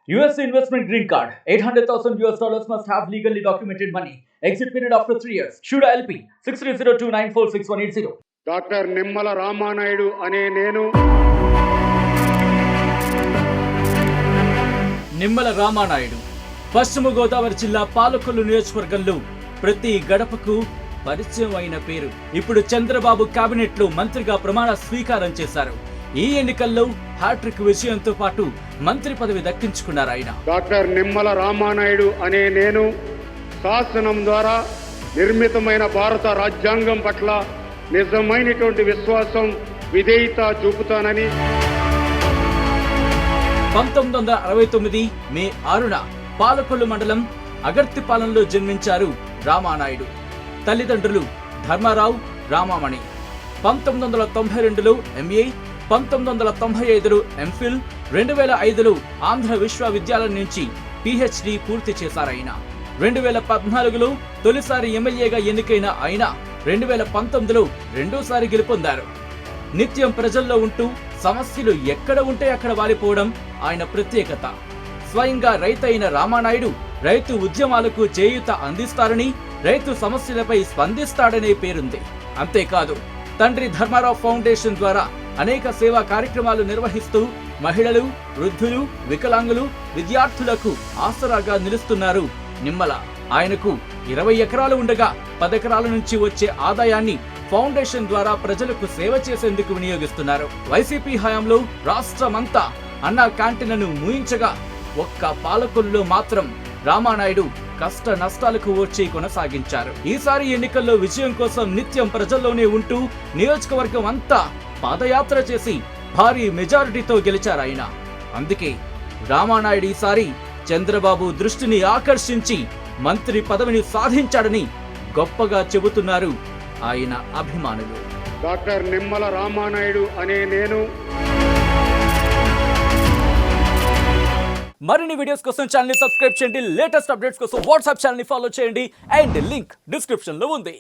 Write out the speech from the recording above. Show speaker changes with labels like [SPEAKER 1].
[SPEAKER 1] US investment green card. $800,000 must have legally documented money. Exit period after 3 years. Shuda LP 6302946180.
[SPEAKER 2] Doctor Nimmala Ramanaidu అనే నేను
[SPEAKER 1] నిమ్మల రామానాయుడు పశ్చిమ గోదావరి జిల్లా పాలకొల్లు నియోజకవర్గంలో ప్రతి గడపకు పరిచయం అయిన పేరు. ఇప్పుడు చంద్రబాబు కేబినెట్ లో మంత్రిగా ప్రమాణ స్వీకారం చేశారు. ఈ ఎన్నికల్లో హ్యాట్రిక్ విజయంతో పాటు మంత్రి పదవి దక్కించుకున్నారు ఆయన.
[SPEAKER 2] డాక్టర్ నిమ్మల రామానాయుడు అనే నేను శాసనం ద్వారా నిర్మితమైన భారత రాజ్యాంగం పట్ల నిజమైనటువంటి విశ్వాసం విధేయత చూపుతానని
[SPEAKER 1] 1969 మే 6న పాలకొల్లు మండలం అగర్తిపాలెంలో జన్మించారు రామానాయుడు. తల్లిదండ్రులు ధర్మారావు, రామామణి. 1992లో ఎంఏ, 1995లో ఎంఫిల్, 2005లో ఆంధ్ర విశ్వవిద్యాలయం నుంచి పిహెచ్డి పూర్తి చేశారాయన. 2014లో తొలిసారి ఎమ్మెల్యేగా ఎన్నికైన ఆయన 2019లో రెండోసారి గెలుపొందారు. నిత్యం ప్రజల్లో ఉంటూ సమస్యలు ఎక్కడ ఉంటే అక్కడ వాలిపోవడం ఆయన ప్రత్యేకత. స్వయంగా రైతైన రామానాయుడు రైతు ఉద్యమాలకు చేయూత అందిస్తారని, రైతు సమస్యలపై స్పందిస్తాడనే పేరుంది. అంతేకాదు తండ్రి ధర్మారావు ఫౌండేషన్ ద్వారా అనేక సేవా కార్యక్రమాలు నిర్వహిస్తూ మహిళలు, వృద్ధులు, వికలాంగులు, విద్యార్థులకు ఆసరాగా నిలుస్తున్నారు నిమ్మల. ఆయనకు 20 ఎకరాలు ఉండగా 10 ఎకరాల నుంచి వచ్చే ఆదాయాన్ని ఫౌండేషన్ ద్వారా ప్రజలకు సేవ చేసేందుకు వినియోగిస్తున్నారు. వైసీపీ హయాంలో రాష్ట్రమంతా అన్నా క్యాంటీన్లను మూయించగా ఒక్క పాలకొల్లులో మాత్రం రామానాయుడు కష్ట నష్టాలకు వచ్చి కొనసాగించారు. ఈసారి ఎన్నికల్లో విజయం కోసం నిత్యం ప్రజల్లోనే ఉంటూ నియోజకవర్గం అంతా పాదయాత్ర చేసి భారీ మెజారిటీతో గెలిచారాయన. అందుకే రామానాయుడు ఈసారి చంద్రబాబు దృష్టిని ఆకర్షించి మంత్రి పదవిని సాధించాడని గొప్పగా చెబుతున్నారు ఆయన అభిమానులు.
[SPEAKER 2] డాక్టర్ నిమ్మల రామానాయుడు అనే నేను.
[SPEAKER 1] మరిన్ని వీడియోస్ కోసం ఛానల్ ని సబ్స్క్రైబ్ చేయండి. లేటెస్ట్ అప్డేట్స్ కోసం వాట్సాప్ ఛానల్ ని ఫాలో చేయండి. అండ్ లింక్ డిస్క్రిప్షన్ లో ఉంది.